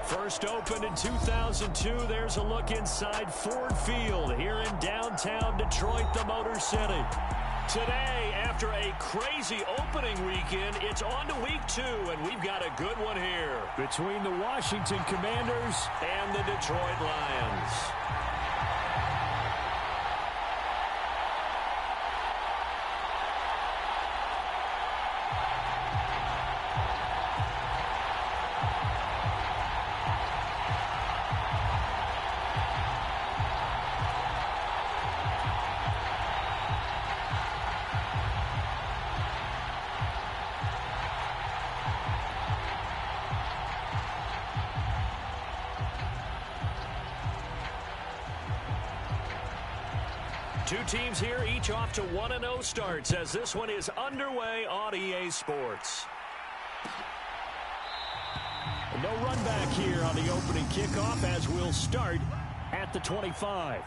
First opened in 2002, there's a look inside Ford Field here in downtown Detroit, the Motor City. Today, after a crazy opening weekend, it's on to week 2, and we've got a good one here between the Washington Commanders and the Detroit Lions. Two teams here, each off to 1-0 starts as this one is underway on EA Sports. No run back here on the opening kickoff as we'll start at the 25.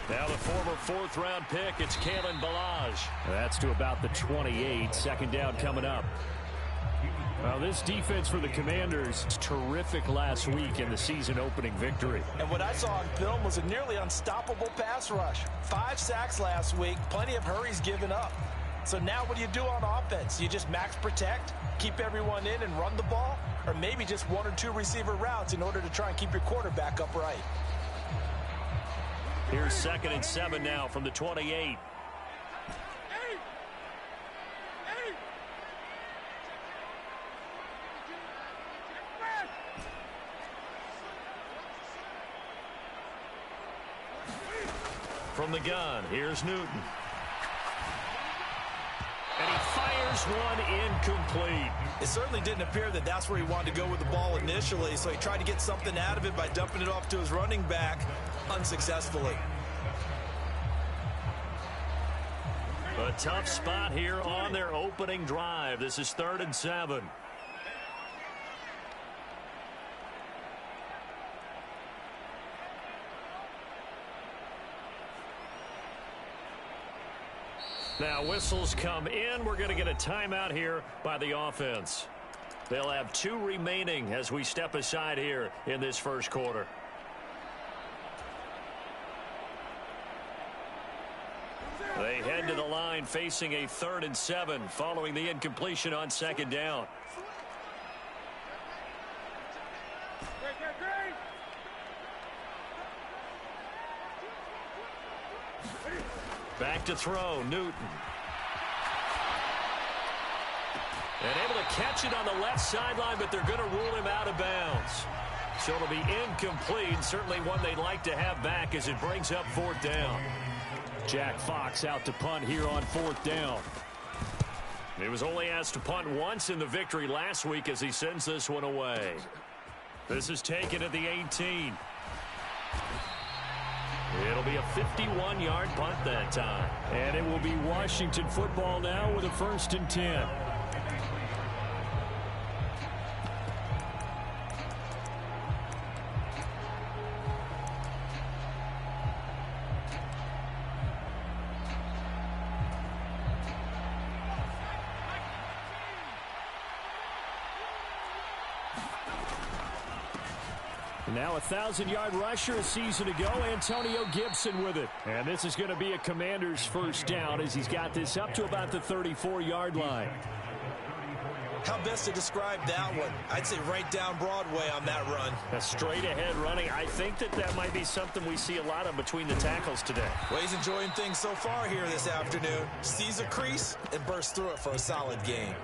Now the former fourth-round pick, it's Kalen Ballage. That's to about the 28. Second down coming up. Well, this defense for the Commanders is terrific last week in the season-opening victory. And what I saw on film was a nearly unstoppable pass rush. 5 sacks last week, plenty of hurries given up. So now what do you do on offense? You just max protect, keep everyone in and run the ball, or maybe just 1 or 2 receiver routes in order to try and keep your quarterback upright. Here's 2nd and 7 now from the 28. From the gun, here's Newton. And he fires one incomplete. It certainly didn't appear that that's where he wanted to go with the ball initially, so he tried to get something out of it by dumping it off to his running back unsuccessfully. A tough spot here on their opening drive. This is 3rd and 7. Now whistles come in. We're going to get a timeout here by the offense. They'll have 2 remaining as we step aside here in this first quarter. They head to the line facing a 3rd and 7 following the incompletion on 2nd down. Back to throw, Newton. And able to catch it on the left sideline, but they're going to rule him out of bounds. So it'll be incomplete, certainly one they'd like to have back as it brings up 4th down. Jack Fox out to punt here on 4th down. He was only asked to punt once in the victory last week as he sends this one away. This is taken at the 18. It'll be a 51-yard punt that time. And it will be Washington football now with a 1st and 10. Now a 1,000-yard rusher a season ago, Antonio Gibson with it. And this is going to be a Commander's 1st down as he's got this up to about the 34-yard line. How best to describe that one? I'd say right down Broadway on that run. A straight-ahead running. I think that might be something we see a lot of between the tackles today. Well, he's enjoying things so far here this afternoon. Sees a crease and bursts through it for a solid game.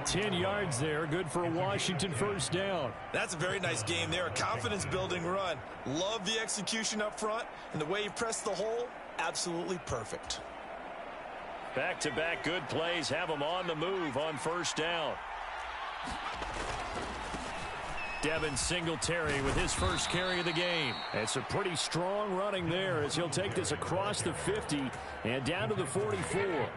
10 yards there. Good for a Washington first down. That's a very nice game there. A confidence-building run. Love the execution up front. And the way he pressed the hole, absolutely perfect. Back-to-back good plays have them on the move on first down. Devin Singletary with his first carry of the game. It's a pretty strong running there as he'll take this across the 50 and down to the 44.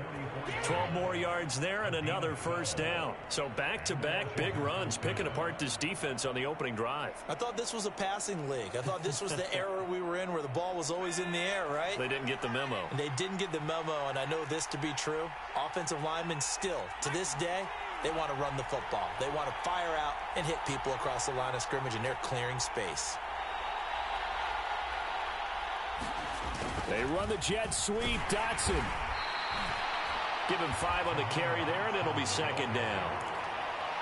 12 more yards there and another first down. So back-to-back big runs picking apart this defense on the opening drive. I thought this was a passing league. I thought this was the era we were in where the ball was always in the air, right? They didn't get the memo. And they didn't get the memo, and I know this to be true. Offensive linemen still, to this day, they want to run the football. They want to fire out and hit people across the line of scrimmage, and they're clearing space. They run the jet sweep. Dotson. Give him 5 on the carry there, and it'll be second down.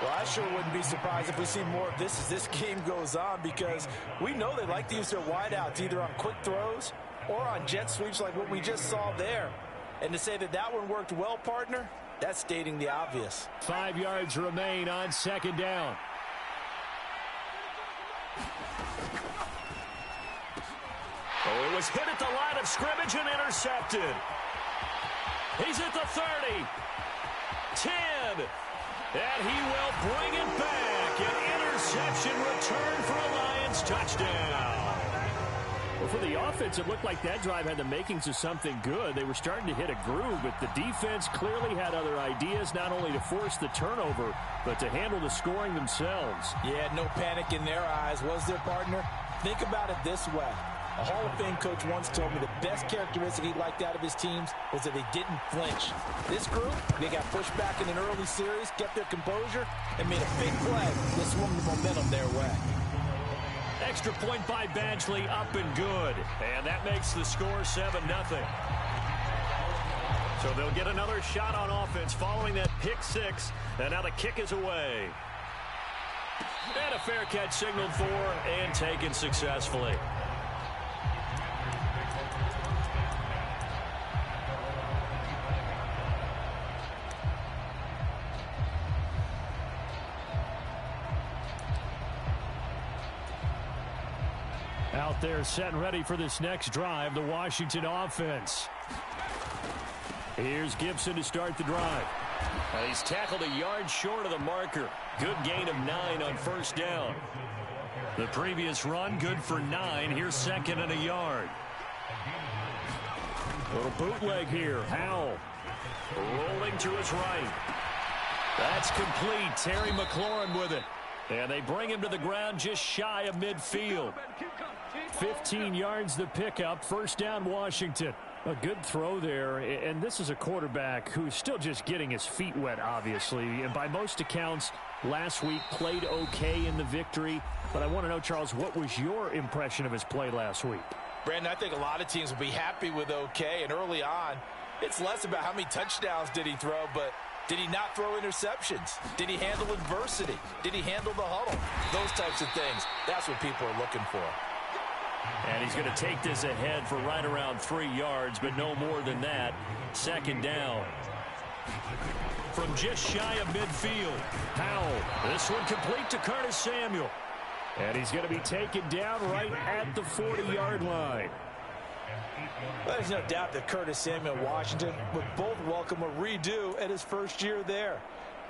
Well, I sure wouldn't be surprised if we see more of this as this game goes on, because we know they like to use their wideouts either on quick throws or on jet sweeps like what we just saw there. And to say that one worked well, partner, that's stating the obvious. 5 yards remain on second down. Oh, it was hit at the line of scrimmage and intercepted. He's at the 30. 10. And he will bring it back. An interception return for a Lions touchdown. Well, for the offense, it looked like that drive had the makings of something good. They were starting to hit a groove, but the defense clearly had other ideas, not only to force the turnover, but to handle the scoring themselves. Yeah, no panic in their eyes, was there, partner? Think about it this way. A Hall of Fame coach once told me the best characteristic he liked out of his teams was that they didn't flinch. This group, they got pushed back in an early series, kept their composure, and made a big play that swung the momentum their way. Extra point by Badgley, up and good. And that makes the score 7-0. So they'll get another shot on offense following that pick 6. And now the kick is away. And a fair catch signaled for and taken successfully. Out there set and ready for this next drive, the Washington offense. Here's Gibson to start the drive. He's tackled a yard short of the marker. Good gain of 9 on first down. The previous run, good for 9. Here's second and a yard. Little bootleg here. Howell. Rolling to his right. That's complete. Terry McLaurin with it. And they bring him to the ground just shy of midfield. 15 yards the pickup. First down, Washington. A good throw there, and this is a quarterback who's still just getting his feet wet, obviously. And by most accounts, last week played okay in the victory. But I want to know, Charles, what was your impression of his play last week? Brandon, I think a lot of teams will be happy with okay, and early on, it's less about how many touchdowns did he throw, but did he not throw interceptions? Did he handle adversity? Did he handle the huddle? Those types of things, that's what people are looking for. And he's going to take this ahead for right around 3 yards, but no more than that. Second down. From just shy of midfield. Howell. This one complete to Curtis Samuel. And he's going to be taken down right at the 40-yard line. Well, there's no doubt that Curtis Samuel and Washington would both welcome a redo at his first year there.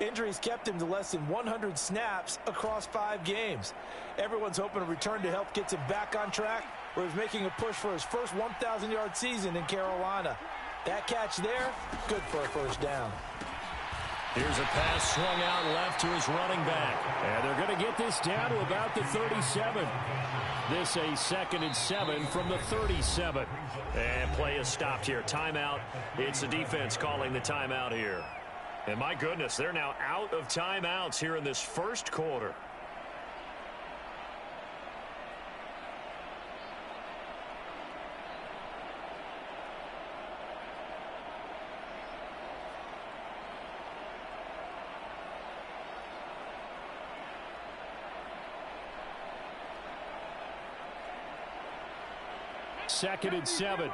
Injuries kept him to less than 100 snaps across 5 games. Everyone's hoping a return to health gets him back on track, where he's making a push for his first 1,000-yard season in Carolina. That catch there, good for a first down. Here's a pass swung out left to his running back. And they're going to get this down to about the 37. This a 2nd and 7 from the 37. And play is stopped here. Timeout. It's the defense calling the timeout here. And my goodness, they're now out of timeouts here in this first quarter. 2nd and 7.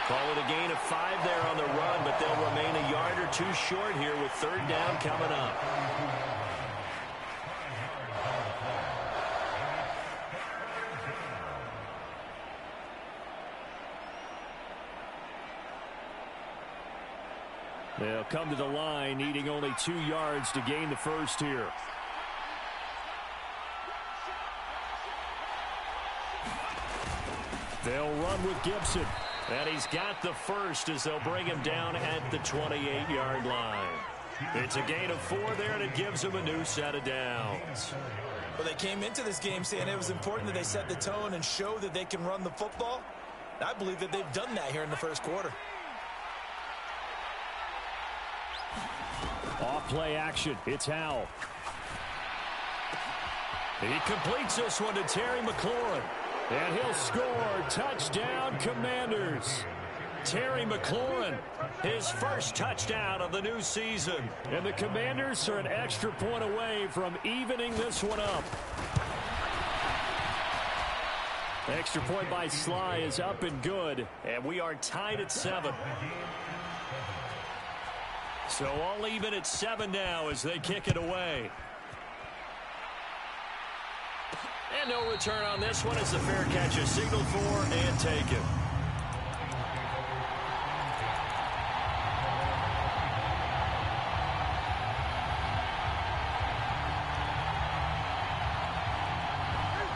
Call it a gain of 5 there on the run, but they'll remain a yard or 2 short here with 3rd down coming up. They'll come to the line, needing only 2 yards to gain the first here. They'll run with Gibson. And he's got the first as they'll bring him down at the 28-yard line. It's a gain of 4 there, and it gives him a new set of downs. Well, they came into this game saying it was important that they set the tone and show that they can run the football. I believe that they've done that here in the first quarter. Off play action. It's Howell. He completes this one to Terry McLaurin. And he'll score. Touchdown, Commanders. Terry McLaurin, his first touchdown of the new season. And the Commanders are an extra point away from evening this one up. Extra point by Sly is up and good. And we are tied at 7. So all even at 7 now as they kick it away. And no return on this one as the fair catch is signaled for and taken.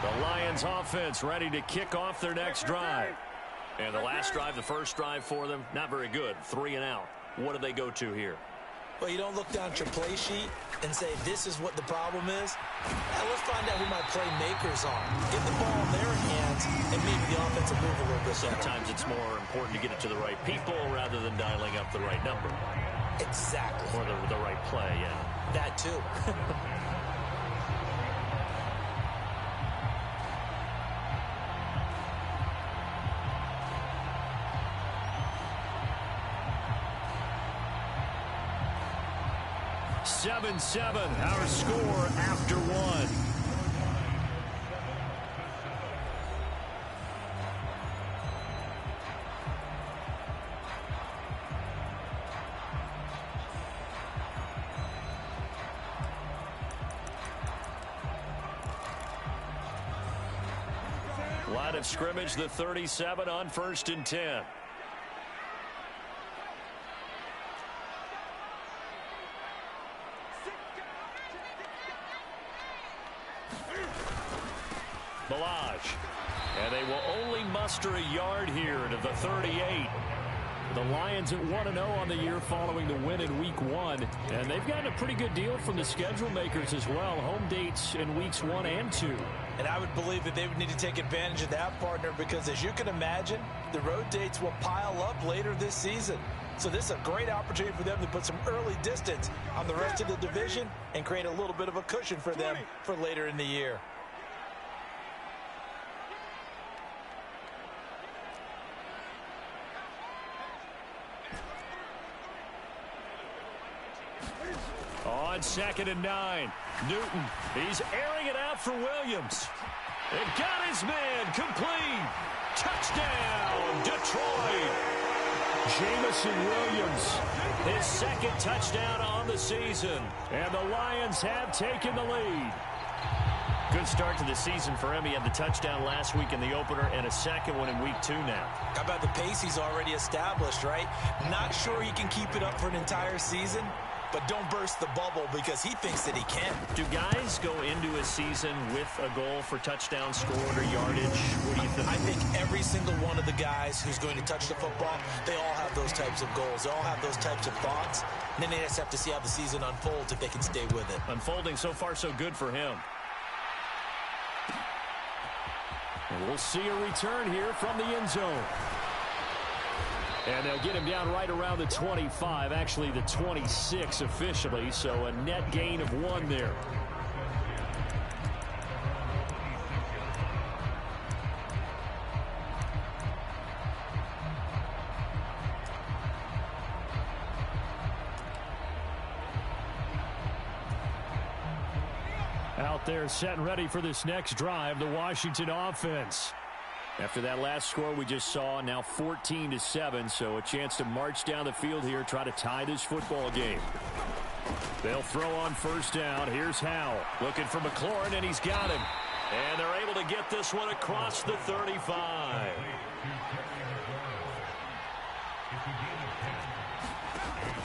The Lions offense ready to kick off their next drive. And the last drive, the first drive for them, not very good. 3 and out. What do they go to here? Well, you don't look down at your play sheet and say, this is what the problem is. Now, let's find out who my playmakers are. Get the ball in their hands and maybe the offense will move a little bit better. Sometimes it's more important to get it to the right people rather than dialing up the right number. Exactly. Or the right play, yeah. That too. Seven, our score after 1. Line of scrimmage, the 37 on 1st and 10. And they will only muster a yard here to the 38. The Lions at 1-0 on the year following the win in Week 1. And they've gotten a pretty good deal from the schedule makers as well. Home dates in Weeks 1 and 2. And I would believe that they would need to take advantage of that, partner, because as you can imagine, the road dates will pile up later this season. So this is a great opportunity for them to put some early distance on the rest of the division and create a little bit of a cushion for them for later in the year. On 2nd and 9, Newton, he's airing it out for Williams. It got his man complete. Touchdown, Detroit. Jamison Williams, his 2nd touchdown on the season. And the Lions have taken the lead. Good start to the season for him. He had the touchdown last week in the opener and a 2nd one in Week 2 now. How about the pace he's already established, right? Not sure he can keep it up for an entire season, but don't burst the bubble because he thinks that he can. Do guys go into a season with a goal for touchdown scored or yardage? What do you think? I think every single one of the guys who's going to touch the football, they all have those types of goals. They all have those types of thoughts. And then they just have to see how the season unfolds if they can stay with it. Unfolding so far so good for him. And we'll see a return here from the end zone. And they'll get him down right around the 25, actually the 26 officially, so a net gain of 1 there. Out there set and ready for this next drive, the Washington offense. After that last score we just saw, now 14-7, so a chance to march down the field here, try to tie this football game. They'll throw on first down. Here's Howell looking for McLaurin, and he's got him. And they're able to get this one across the 35.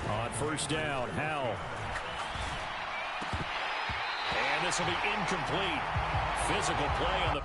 On first down, Howell. And this will be incomplete. Physical play on the...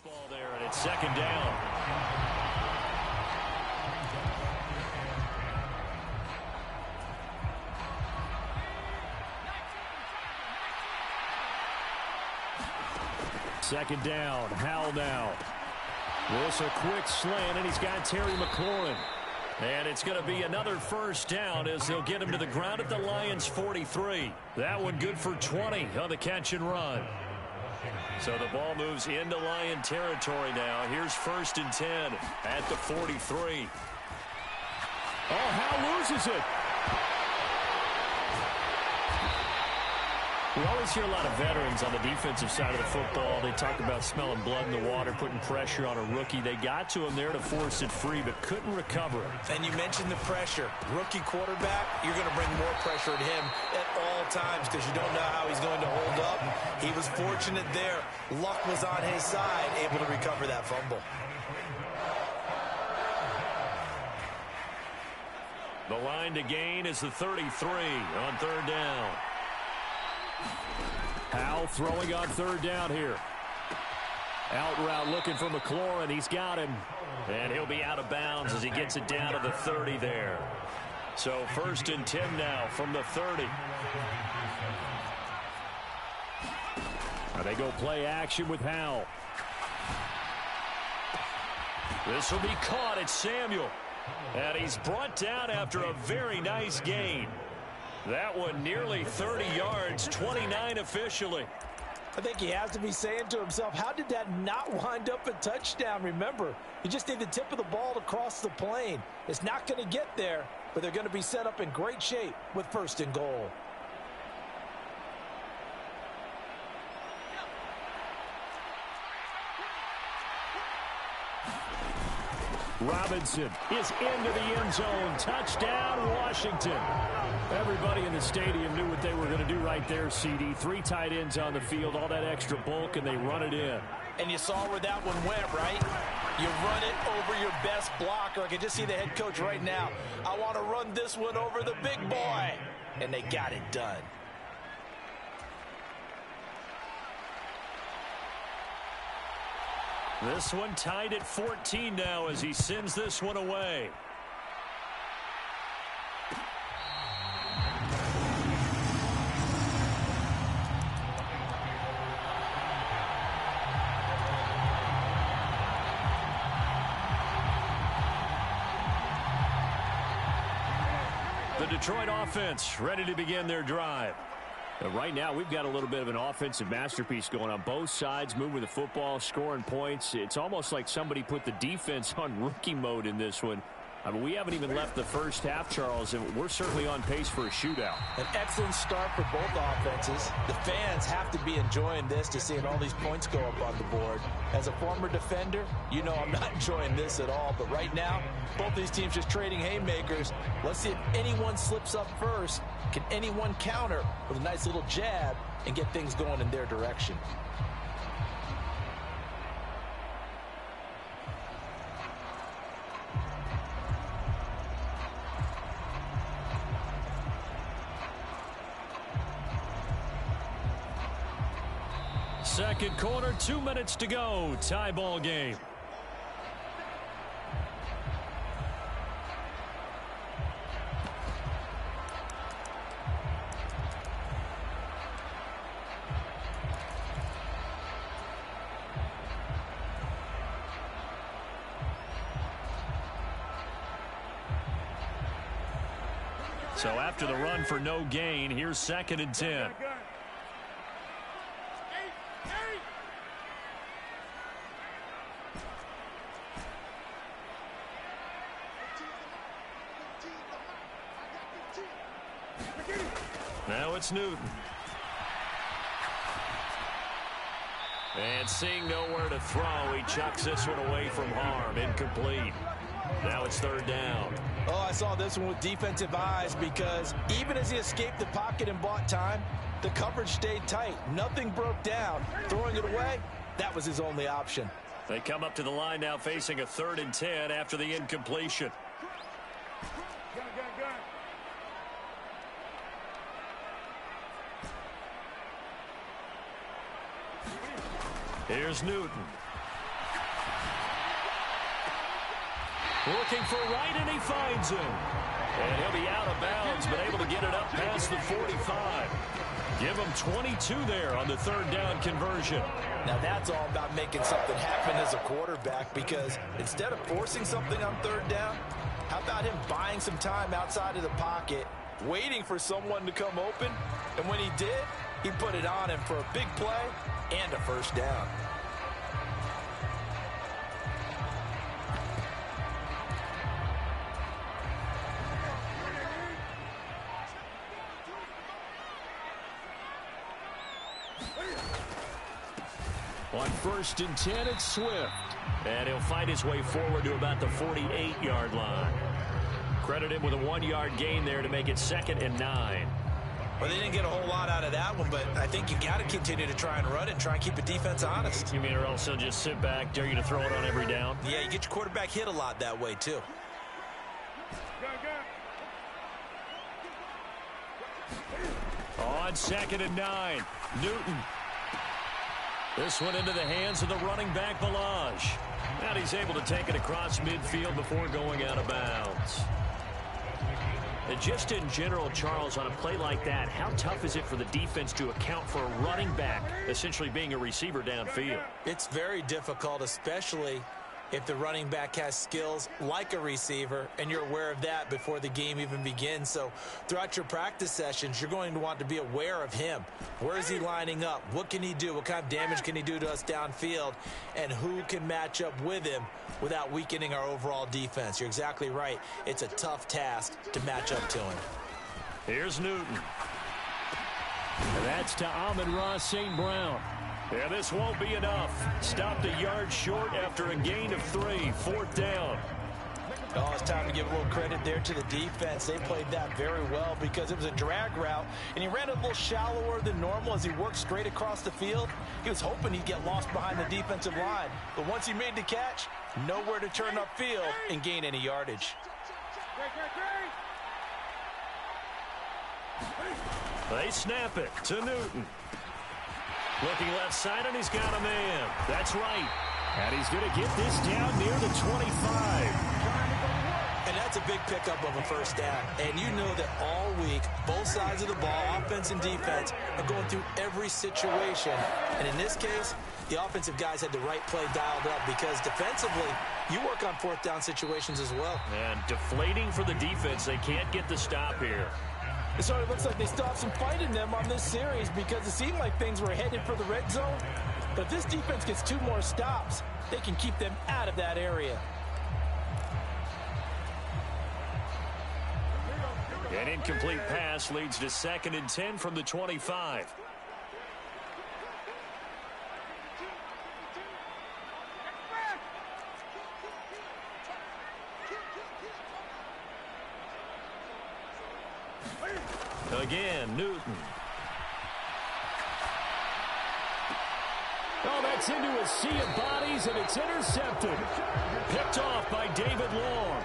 Football there, and it's second down. Second down, Howell now. This a quick slant, and he's got Terry McLaurin. And it's going to be another first down as they'll get him to the ground at the Lions' 43. That one good for 20 on the catch and run. So the ball moves into Lion territory now. Here's first and 10 at the 43. Oh, Howell loses it. We always hear a lot of veterans on the defensive side of the football. They talk about smelling blood in the water, putting pressure on a rookie. They got to him there to force it free, but couldn't recover it. And you mentioned the pressure. Rookie quarterback, you're going to bring more pressure at him at all times because you don't know how he's going to hold up. He was fortunate there. Luck was on his side, able to recover that fumble. The line to gain is the 33 on third down. Howell throwing on third down here. Out route looking for McLaurin. He's got him. And he'll be out of bounds as he gets it down to the 30 there. So first and 10 now from the 30. Now they go play action with Howell. This will be caught at Samuel. And he's brought down after a very nice gain. That one nearly 30 yards, 29 officially. I think he has to be saying to himself, how did that not wind up a touchdown? Remember, you just need the tip of the ball to cross the plane. It's not going to get there, but they're going to be set up in great shape with first and goal. Robinson is into the end zone. Touchdown, Washington. Everybody in the stadium knew what they were going to do right there, CD. 3 tight ends on the field, all that extra bulk, and they run it in. And you saw where that one went, right? You run it over your best blocker. I can just see the head coach right now. I want to run this one over the big boy. And they got it done. This one tied at 14 now as he sends this one away. The Detroit offense ready to begin their drive. Right now, we've got a little bit of an offensive masterpiece going on. Both sides moving the football, scoring points. It's almost like somebody put the defense on rookie mode in this one. I mean, we haven't even left the first half, Charles, and we're certainly on pace for a shootout. An excellent start for both offenses. The fans have to be enjoying this to seeing all these points go up on the board. As a former defender, you know I'm not enjoying this at all. But right now, both these teams just trading haymakers. Let's see if anyone slips up first. Can anyone counter with a nice little jab and get things going in their direction? Second quarter, 2 minutes to go. Tie ball game. So after the run for no gain, here's 2nd and 10. Now it's Newton. And seeing nowhere to throw, he chucks this one away from harm. Incomplete. Now it's 3rd down. Oh, I saw this one with defensive eyes because even as he escaped the pocket and bought time, the coverage stayed tight. Nothing broke down. Throwing it away, that was his only option. They come up to the line now facing a 3rd and 10 after the incompletion. Here's Newton. Looking for Wright, and he finds him. And he'll be out of bounds, but able to get it up past the 45. Give him 22 there on the 3rd down conversion. Now that's all about making something happen as a quarterback, because instead of forcing something on 3rd down, how about him buying some time outside of the pocket, waiting for someone to come open, and when he did, he put it on him for a big play and a 1st down. On 1st and 10, it's Swift. And he'll find his way forward to about the 48-yard line. Credit him with a 1-yard gain there to make it 2nd and 9. Well, they didn't get a whole lot out of that one, but I think you got to continue to try and run and try and keep the defense honest. You mean, or else they'll just sit back, dare you to throw it on every down? Yeah, you get your quarterback hit a lot that way, too. On 2nd and 9, Newton. This one into the hands of the running back, Balaj. And he's able to take it across midfield before going out of bounds. And just in general, Charles, on a play like that, how tough is it for the defense to account for a running back essentially being a receiver downfield? It's very difficult, especially if the running back has skills like a receiver, and you're aware of that before the game even begins. So throughout your practice sessions, you're going to want to be aware of him. Where is he lining up? What can he do? What kind of damage can he do to us downfield? And who can match up with him without weakening our overall defense? You're exactly right. It's a tough task to match up to him. Here's Newton. And that's to Amon-Ra St. Brown. Yeah, this won't be enough. Stopped a yard short after a gain of 3. 4th down. Oh, it's time to give a little credit there to the defense. They played that very well because it was a drag route, and he ran a little shallower than normal as he worked straight across the field. He was hoping he'd get lost behind the defensive line, but once he made the catch, nowhere to turn upfield and gain any yardage. They snap it to Newton. Looking left side, and he's got a man. That's right. And he's going to get this down near the 25. And that's a big pickup of a 1st down. And you know that all week, both sides of the ball, offense and defense, are going through every situation. And in this case, the offensive guys had the right play dialed up because defensively, you work on 4th down situations as well. And deflating for the defense. They can't get the stop here. It sort of looks like they still have some fight in them on this series because it seemed like things were headed for the red zone. But if this defense gets 2 more stops, they can keep them out of that area. An incomplete pass leads to 2nd and 10 from the 25. Again, Newton. Oh, that's into a sea of bodies, and it's intercepted. Picked off by David Long.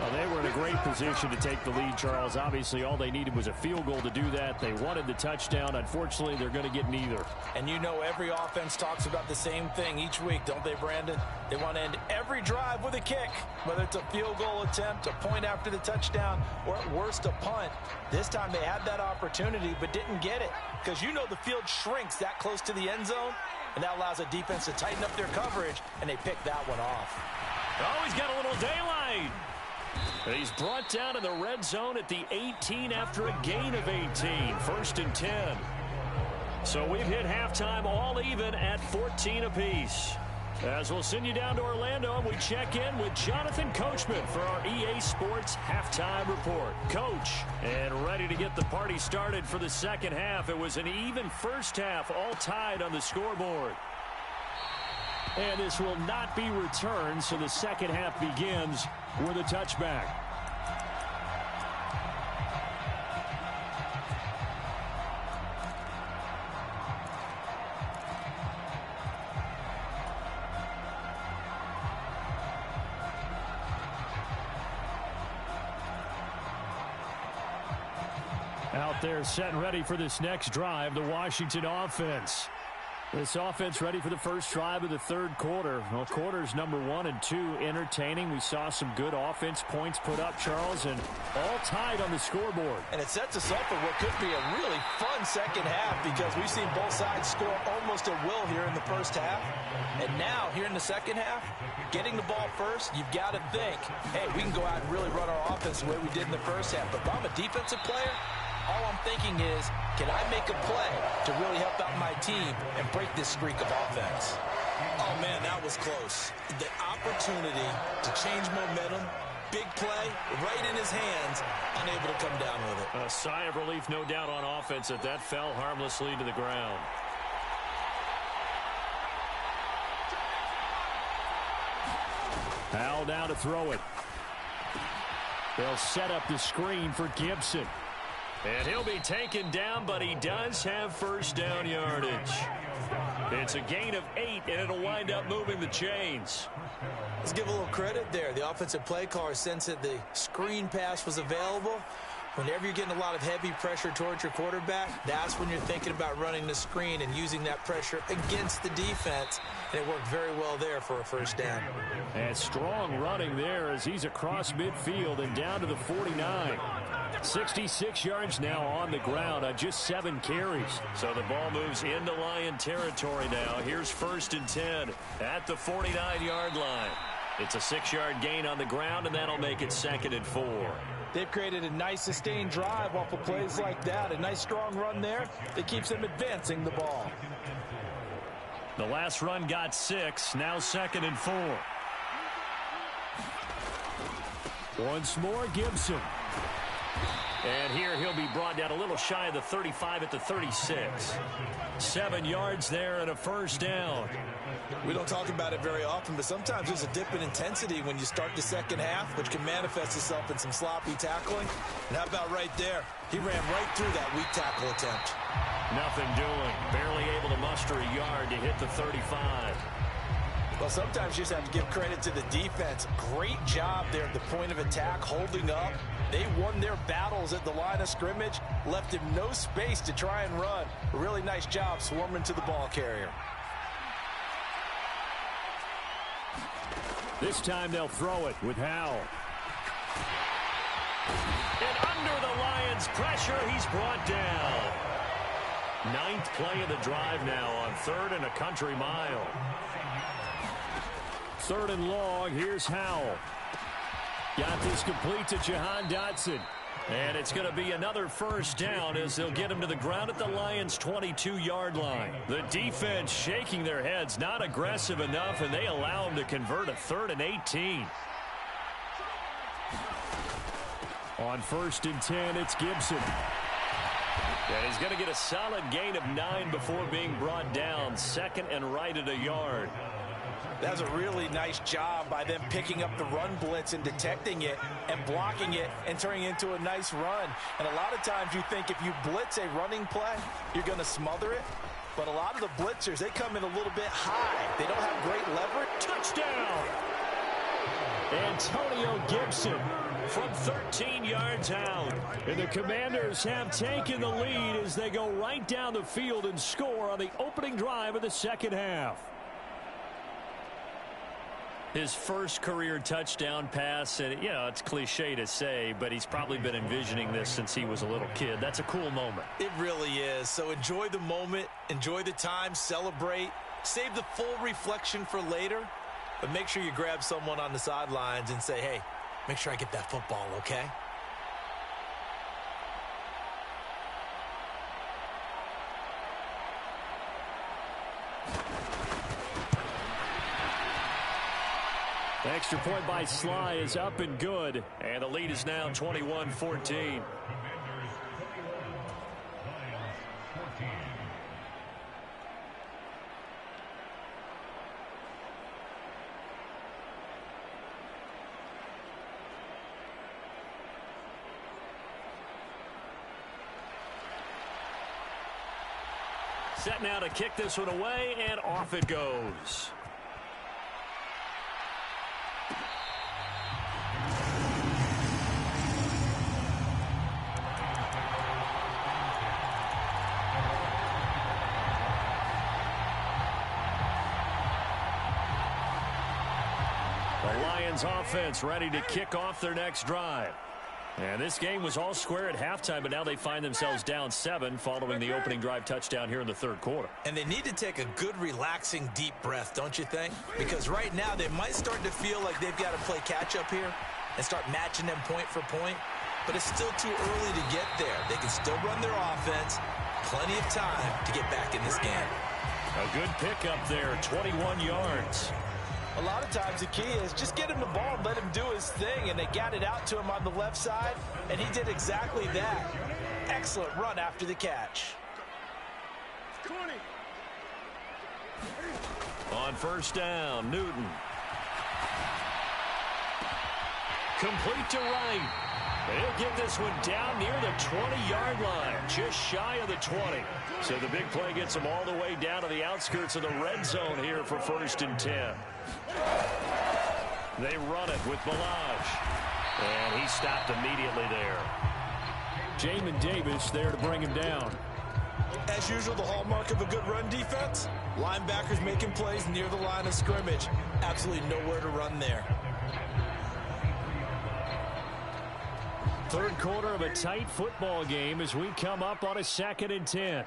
Well, they were in a great position to take the lead, Charles. Obviously, all they needed was a field goal to do that. They wanted the touchdown. Unfortunately, they're going to get neither. And you know every offense talks about the same thing each week, don't they, Brandon? They want to end every drive with a kick, whether it's a field goal attempt, a point after the touchdown, or at worst, a punt. This time they had that opportunity but didn't get it because you know the field shrinks that close to the end zone, and that allows a defense to tighten up their coverage, and they pick that one off. Oh, he's got a little daylight. He's brought down in the red zone at the 18 after a gain of 18. 1st and 10. So we've hit halftime all even at 14 apiece. As we'll send you down to Orlando, and we check in with Jonathan Coachman for our EA Sports Halftime Report. Coach, and ready to get the party started for the second half. It was an even first half, all tied on the scoreboard. And this will not be returned, so the second half begins with a touchback. Out there set and ready for this next drive, the Washington offense. This offense ready for the first drive of the third quarter. Well, quarters number 1 and 2 entertaining. We saw some good offense points put up, Charles, and all tied on the scoreboard. And it sets us up for what could be a really fun second half because we've seen both sides score almost at will here in the first half. And now, here in the second half, getting the ball first, you've got to think, hey, we can go out and really run our offense the way we did in the first half. But if I'm a defensive player, all I'm thinking is, can I make a play to really help out my team and break this streak of offense? Oh, man, that was close. The opportunity to change momentum, big play, right in his hands, unable to come down with it. A sigh of relief, no doubt, on offense that fell harmlessly to the ground. Howell now to throw it. They'll set up the screen for Gibson. And he'll be taken down, but he does have first down yardage. It's a gain of 8, and it'll wind up moving the chains. Let's give a little credit there. The offensive play caller sensed that the screen pass was available. Whenever you're getting a lot of heavy pressure towards your quarterback, that's when you're thinking about running the screen and using that pressure against the defense. And it worked very well there for a first down. And strong running there as he's across midfield and down to the 49. 66 yards now on the ground on just 7 carries. So the ball moves into Lion territory now. Here's 1st and 10 at the 49-yard line. It's a 6-yard gain on the ground, and that'll make it 2nd and 4. They've created a nice sustained drive off of plays like that. A nice strong run there that keeps them advancing the ball. The last run got 6. Now 2nd and 4. Once more, Gibson. And here he'll be brought down a little shy of the 35 at the 36. 7 yards there and a first down. We don't talk about it very often, but sometimes there's a dip in intensity when you start the second half, which can manifest itself in some sloppy tackling. And how about right there? He ran right through that weak tackle attempt. Nothing doing. Barely able to muster a yard to hit the 35. Well, sometimes you just have to give credit to the defense. Great job there at the point of attack, holding up. They won their battles at the line of scrimmage, left him no space to try and run. A really nice job swarming to the ball carrier. This time they'll throw it with Howell. And under the Lions' pressure, he's brought down. 9th play of the drive now on 3rd and a country mile. 3rd and long. Here's Howell. Got this complete to Jahan Dotson. And it's going to be another first down as they'll get him to the ground at the Lions' 22-yard line. The defense shaking their heads, not aggressive enough, and they allow him to convert a 3rd and 18. On 1st and 10, it's Gibson. And he's going to get a solid gain of 9 before being brought down. 2nd and right at a yard. That's a really nice job by them picking up the run blitz and detecting it and blocking it and turning it into a nice run. And a lot of times you think if you blitz a running play, you're going to smother it. But a lot of the blitzers, they come in a little bit high. They don't have great leverage. Touchdown! Antonio Gibson from 13 yards out. And the Commanders have taken the lead as they go right down the field and score on the opening drive of the second half. His first career touchdown pass, and you know, it's cliche to say, but he's probably been envisioning this since he was a little kid. That's a cool moment. It really is. So enjoy the moment, enjoy the time, celebrate, save the full reflection for later, but make sure you grab someone on the sidelines and say, hey, make sure I get that football, okay? Extra point by Sly is up and good. And the lead is now 21-14. Set now to kick this one away, and off it goes. Offense ready to kick off their next drive. And this game was all square at halftime, but now they find themselves down 7 following the opening drive touchdown here in the third quarter. And they need to take a good, relaxing, deep breath, don't you think? Because right now they might start to feel like they've got to play catch-up here and start matching them point for point. But it's still too early to get there. They can still run their offense. Plenty of time to get back in this game. A good pickup there, 21 yards. A lot of times the key is just get him the ball and let him do his thing, and they got it out to him on the left side, and he did exactly that. Excellent run after the catch. 20. On first down, Newton. Complete to right. They'll get this one down near the 20-yard line, just shy of the 20. So the big play gets them all the way down to the outskirts of the red zone here for 1st and 10. They run it with Balaj. And he stopped immediately there. Jamin Davis there to bring him down. As usual, the hallmark of a good run defense, linebackers making plays near the line of scrimmage. Absolutely nowhere to run there. Third quarter of a tight football game as we come up on a 2nd and 10.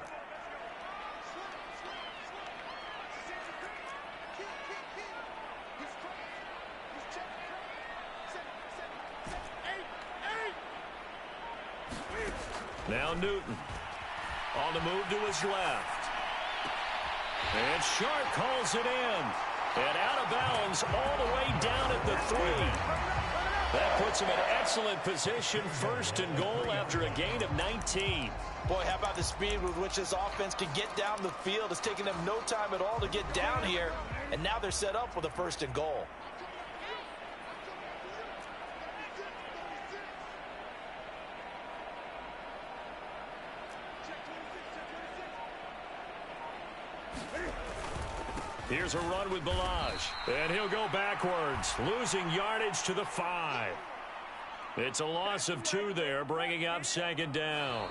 Now Newton on the move to his left. And Sharp calls it in. And out of bounds all the way down at the 3. That puts him in excellent position, 1st and goal after a gain of 19. Boy, how about the speed with which this offense can get down the field? It's taken them no time at all to get down here. And now they're set up with a 1st and goal. Here's a run with Balaj. And he'll go backwards, losing yardage to the 5. It's a loss of 2 there, bringing up 2nd down.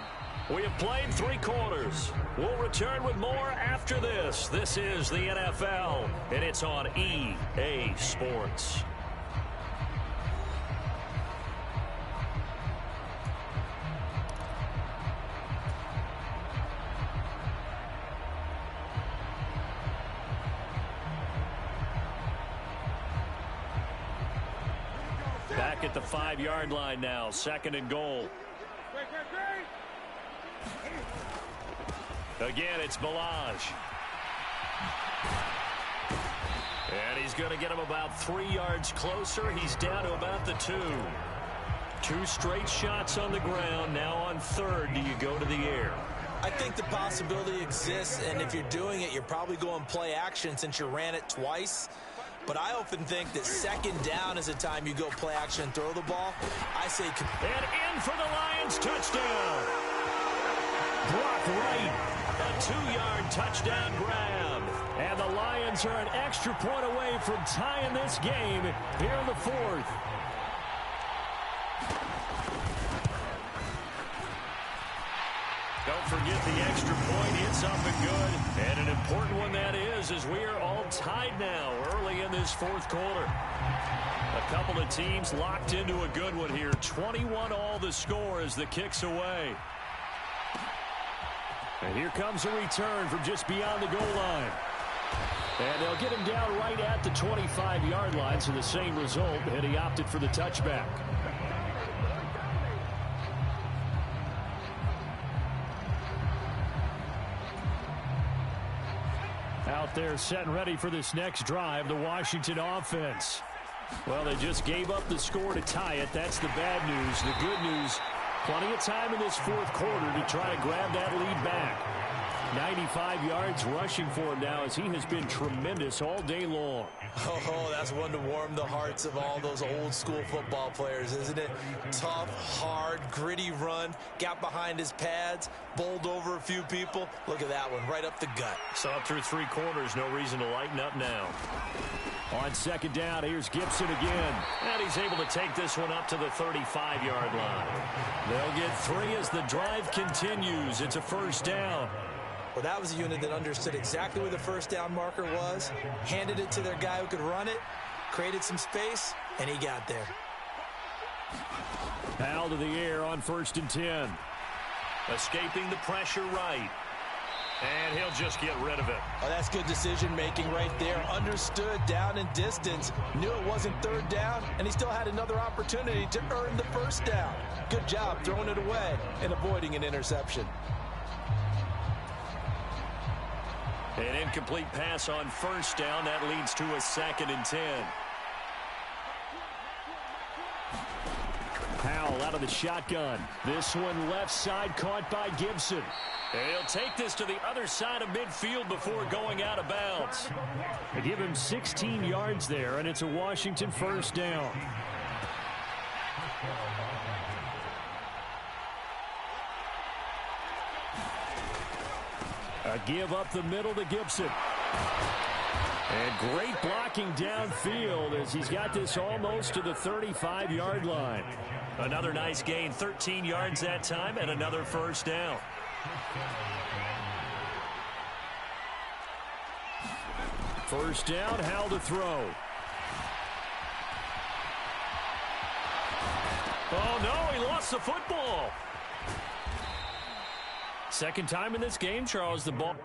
We have played 3 quarters. We'll return with more after this. This is the NFL, and it's on EA Sports. Back at the 5-yard line now, 2nd and goal. Again, it's Balaj. And he's going to get him about 3 yards closer. He's down to about the 2. 2 straight shots on the ground. Now on third, do you go to the air? I think the possibility exists, and if you're doing it, you're probably going play action since you ran it twice. But I often think that second down is a time you go play action and throw the ball. I say... And in for the Lions, touchdown. Block right. A 2-yard touchdown grab. And the Lions are an extra point away from tying this game here in the fourth. Don't forget the extra point. It's up and good. And an important one that is, as we are all tied now early in this fourth quarter. A couple of teams locked into a good one here. 21-all the score as the kick's away. And here comes a return from just beyond the goal line. And they'll get him down right at the 25-yard line, so the same result, and he opted for the touchback. Out there set and ready for this next drive, the Washington offense. Well, they just gave up the score to tie it. That's the bad news. The good news, plenty of time in this fourth quarter to try to grab that lead back. 95 yards rushing for him now as he has been tremendous all day long. Oh, that's one to warm the hearts of all those old school football players, isn't it? Tough, hard, gritty run, got behind his pads, bowled over a few people. Look at that one, right up the gut. So up through 3 quarters, no reason to lighten up now. On second down, here's Gibson again. And he's able to take this one up to the 35-yard line. They'll get 3 as the drive continues. It's a first down. Well, that was a unit that understood exactly where the first down marker was, handed it to their guy who could run it, created some space, and he got there. Powell to the air on 1st and 10. Escaping the pressure right. And he'll just get rid of it. Oh, that's good decision-making right there. Understood down and distance. Knew it wasn't third down, and he still had another opportunity to earn the first down. Good job throwing it away and avoiding an interception. An incomplete pass on first down. That leads to a 2nd and 10. Powell out of the shotgun. This one left side caught by Gibson. And he'll take this to the other side of midfield before going out of bounds. They give him 16 yards there, and it's a Washington first down. A give up the middle to Gibson. And great blocking downfield as he's got this almost to the 35-yard line. Another nice gain, 13 yards that time, and another first down. First down, Howell to throw. Oh, no, he lost the football. Second time in this game, Charles, the ball.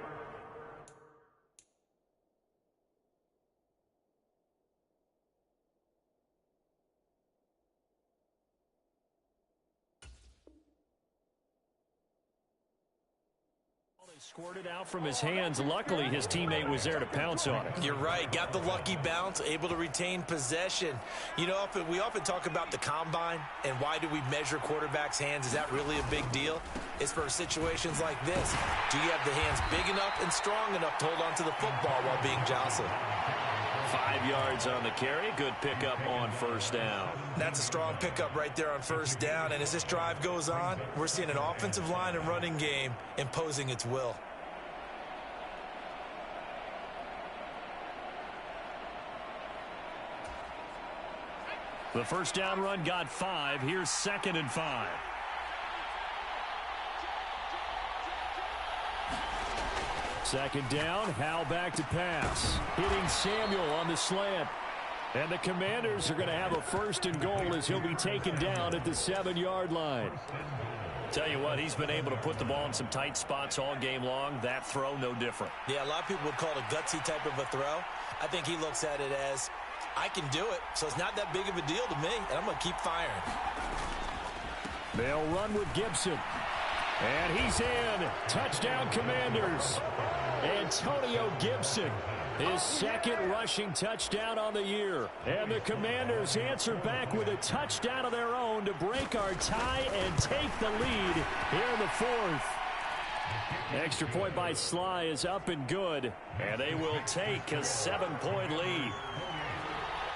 Squirted out from his hands. Luckily, his teammate was there to pounce on it. You're right. Got the lucky bounce, able to retain possession. You know, we often talk about the combine and why do we measure quarterbacks' hands. Is that really a big deal? It's for situations like this. Do you have the hands big enough and strong enough to hold on to the football while being jostled? 5 yards on the carry. Good pickup on first down. That's a strong pickup right there on first down. And as this drive goes on, we're seeing an offensive line and running game imposing its will. The first down run got 5. Here's 2nd and 5. Second down, Howell back to pass. Hitting Samuel on the slant. And the Commanders are going to have a 1st and goal as he'll be taken down at the 7-yard line. Tell you what, he's been able to put the ball in some tight spots all game long. That throw, no different. Yeah, a lot of people would call it a gutsy type of a throw. I think he looks at it as, I can do it, so it's not that big of a deal to me, and I'm going to keep firing. They'll run with Gibson. And he's in. Touchdown, Commanders. Antonio Gibson. His second rushing touchdown on the year. And the Commanders answer back with a touchdown of their own to break our tie and take the lead here in the fourth. Extra point by Sly is up and good. And they will take a 7-point lead.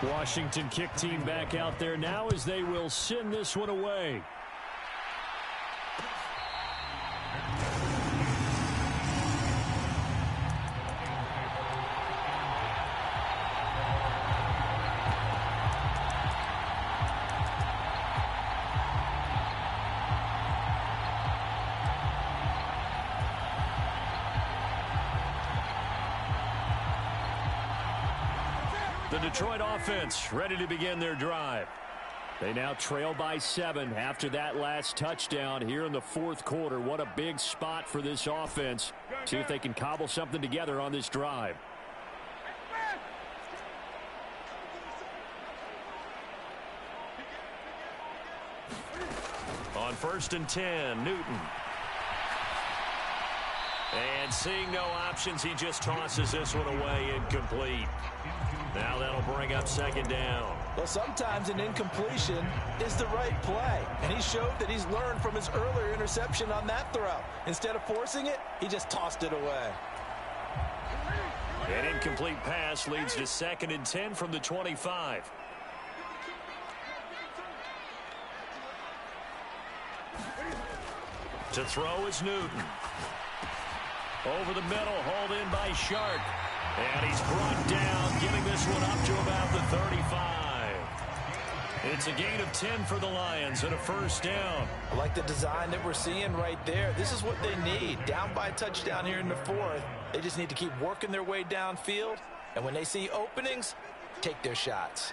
Washington kick team back out there now as they will send this one away. The Detroit offense ready to begin their drive. They now trail by 7 after that last touchdown here in the fourth quarter. What a big spot for this offense. See if they can cobble something together on this drive. On 1st and 10, Newton. And seeing no options, he just tosses this one away, incomplete. Now that'll bring up 2nd down. Well, sometimes an incompletion is the right play. And he showed that he's learned from his earlier interception on that throw. Instead of forcing it, he just tossed it away. An incomplete pass leads to 2nd and 10 from the 25. To throw is Newton. Over the middle, hauled in by Shark. And he's brought down, giving this one up to about the 35. It's a gain of 10 for the Lions and a 1st down. I like the design that we're seeing right there. This is what they need. Down by a touchdown here in the fourth. They just need to keep working their way downfield. And when they see openings, take their shots.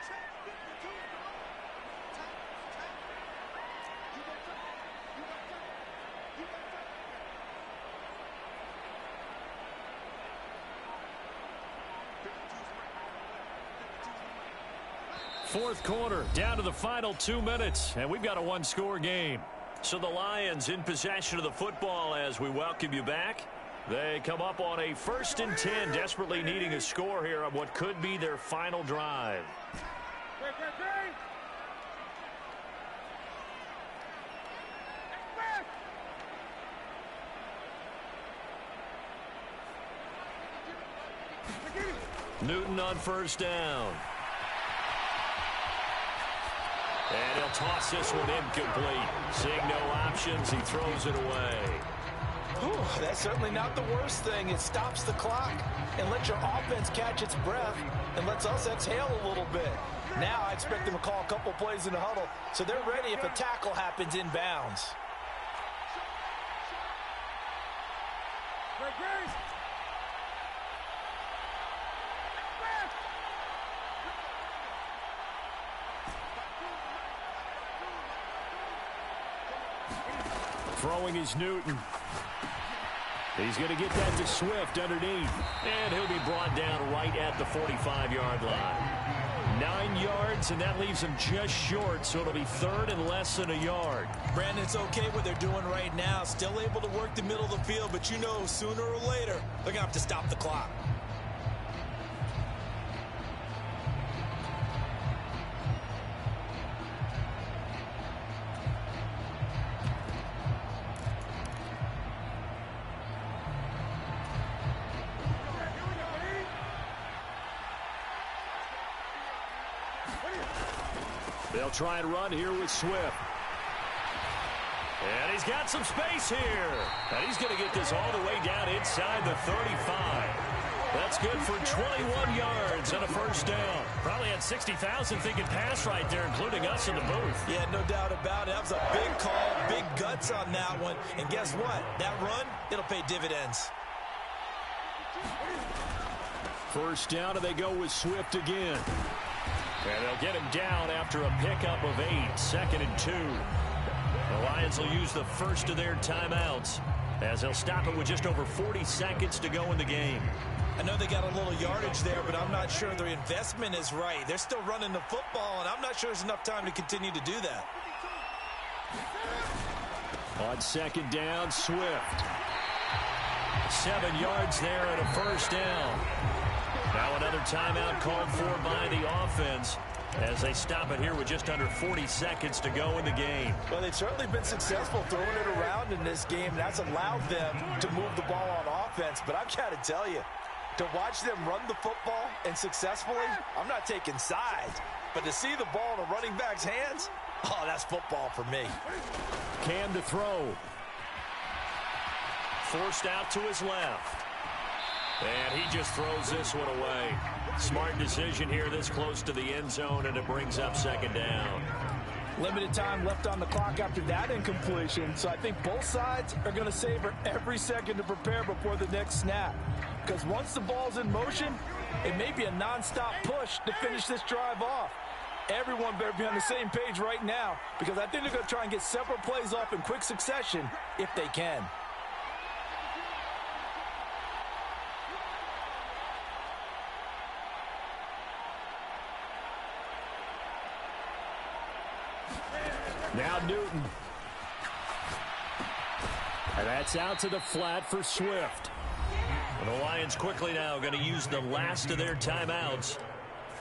Fourth quarter, down to the final 2 minutes, and we've got a one-score game. So the Lions in possession of the football as we welcome you back. They come up on a 1st and 10, desperately needing a score here on what could be their final drive. Newton on 1st down. And he'll toss this one incomplete. Seeing no options, he throws it away. Whew, that's certainly not the worst thing. It stops the clock and lets your offense catch its breath and lets us exhale a little bit. Now I expect them to call a couple plays in the huddle so they're ready if a tackle happens inbounds. Throwing is Newton. He's going to get that to Swift underneath. And he'll be brought down right at the 45-yard line. 9 yards, and that leaves him just short, so it'll be 3rd and less than a yard. Brandon, it's okay what they're doing right now. Still able to work the middle of the field, but you know sooner or later they're going to have to stop the clock. They'll try and run here with Swift. And he's got some space here. And he's going to get this all the way down inside the 35. That's good for 21 yards and a 1st down. Probably had 60,000 thinking pass right there, including us in the booth. Yeah, no doubt about it. That was a big call, big guts on that one. And guess what? That run, it'll pay dividends. 1st down, and they go with Swift again. And they'll get him down after a pickup of 8, 2nd and 2. The Lions will use the first of their timeouts as they'll stop it with just over 40 seconds to go in the game. I know they got a little yardage there, but I'm not sure their investment is right. They're still running the football, and I'm not sure there's enough time to continue to do that. On 2nd down, Swift. 7 yards there and a 1st down. Now another timeout called for by the offense as they stop it here with just under 40 seconds to go in the game. Well, they've certainly been successful throwing it around in this game. That's allowed them to move the ball on offense. But I've got to tell you, to watch them run the football and successfully, I'm not taking sides. But to see the ball in a running back's hands, oh, that's football for me. Cam to throw. Forced out to his left. And he just throws this one away. Smart decision here this close to the end zone, and it brings up second down. Limited time left on the clock after that incompletion, so I think both sides are going to savor every second to prepare before the next snap. Because once the ball's in motion, it may be a nonstop push to finish this drive off. Everyone better be on the same page right now, because I think they're going to try and get several plays off in quick succession if they can. Now Newton. And that's out to the flat for Swift. The Lions quickly now going to use the last of their timeouts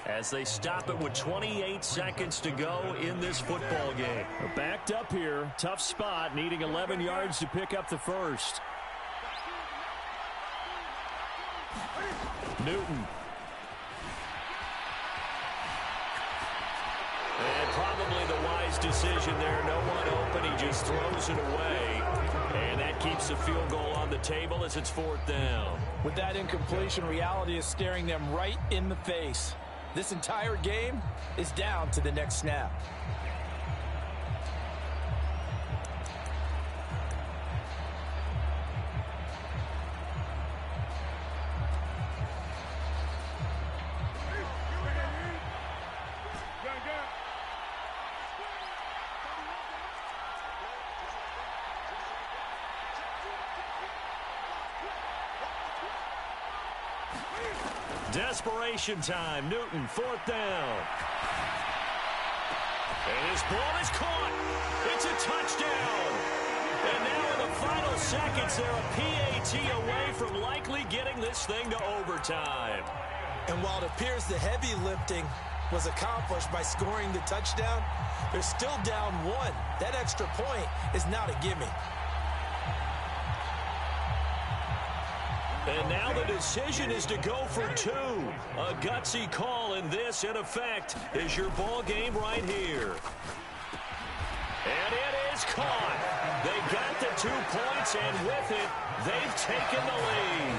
as they stop it with 28 seconds to go in this football game. They're backed up here. Tough spot, needing 11 yards to pick up the first. Newton. And probably the wise decision there. No one open. He just throws it away. And that keeps the field goal on the table as it's fourth down. With that incompletion, reality is staring them right in the face. This entire game is down to the next snap. Desperation time. Newton, fourth down. And his ball is caught. It's a touchdown. And now in the final seconds, they're a PAT away from likely getting this thing to overtime. And while it appears the heavy lifting was accomplished by scoring the touchdown, they're still down one. That extra point is not a gimme. And now the decision is to go for two. A gutsy call, and this, in effect, is your ball game right here. And it is caught. They got the 2 points, and with it, they've taken the lead.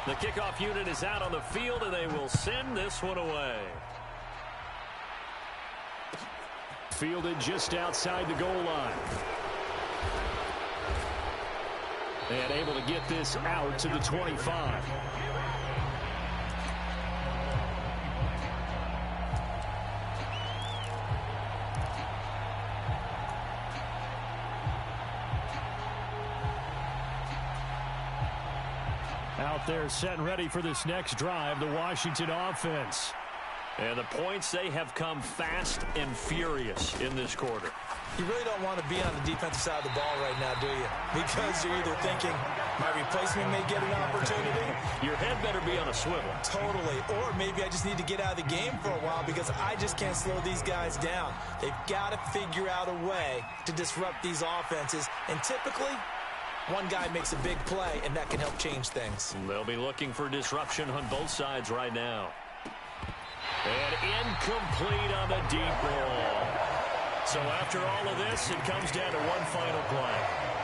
The kickoff unit is out on the field, and they will send this one away. Fielded just outside the goal line. And able to get this out to the 25. Out there set and ready for this next drive, the Washington offense. And the points, they have come fast and furious in this quarter. You really don't want to be on the defensive side of the ball right now, do you? Because you're either thinking, my replacement may get an opportunity. Your head better be on a swivel. Totally. Or maybe I just need to get out of the game for a while because I just can't slow these guys down. They've got to figure out a way to disrupt these offenses. And typically, one guy makes a big play, and that can help change things. They'll be looking for disruption on both sides right now. And incomplete on the deep ball. So after all of this, it comes down to one final play.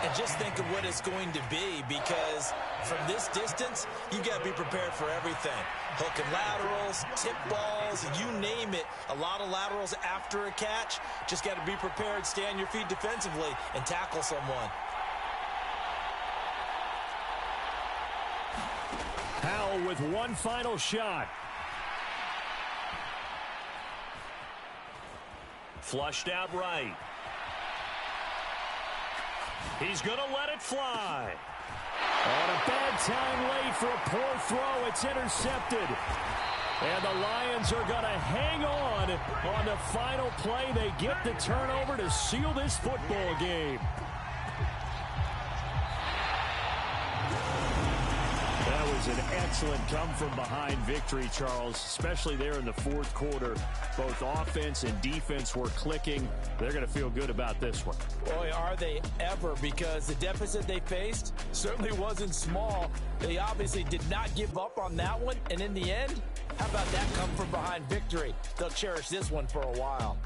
And just think of what it's going to be, because from this distance, you've got to be prepared for everything. Hook and laterals, tip balls, you name it. A lot of laterals after a catch. Just got to be prepared, stay on your feet defensively, and tackle someone. Howell with one final shot. Flushed out right. He's going to let it fly. And a bad time late for a poor throw. It's intercepted. And the Lions are going to hang on the final play. They get the turnover to seal this football game. That was an excellent come-from-behind victory, Charles, especially there in the fourth quarter. Both offense and defense were clicking. They're going to feel good about this one. Boy, are they ever, because the deficit they faced certainly wasn't small. They obviously did not give up on that one, and in the end, how about that come-from-behind victory? They'll cherish this one for a while.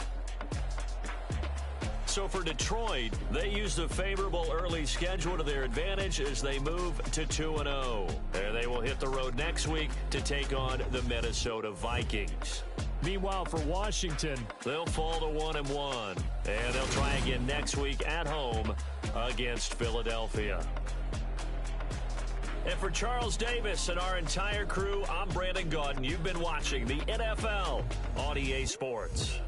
So for Detroit, they used a favorable early schedule to their advantage as they move to 2-0. And they will hit the road next week to take on the Minnesota Vikings. Meanwhile, for Washington, they'll fall to 1-1. And they'll try again next week at home against Philadelphia. And for Charles Davis and our entire crew, I'm Brandon Gaudin. You've been watching the NFL on EA Sports.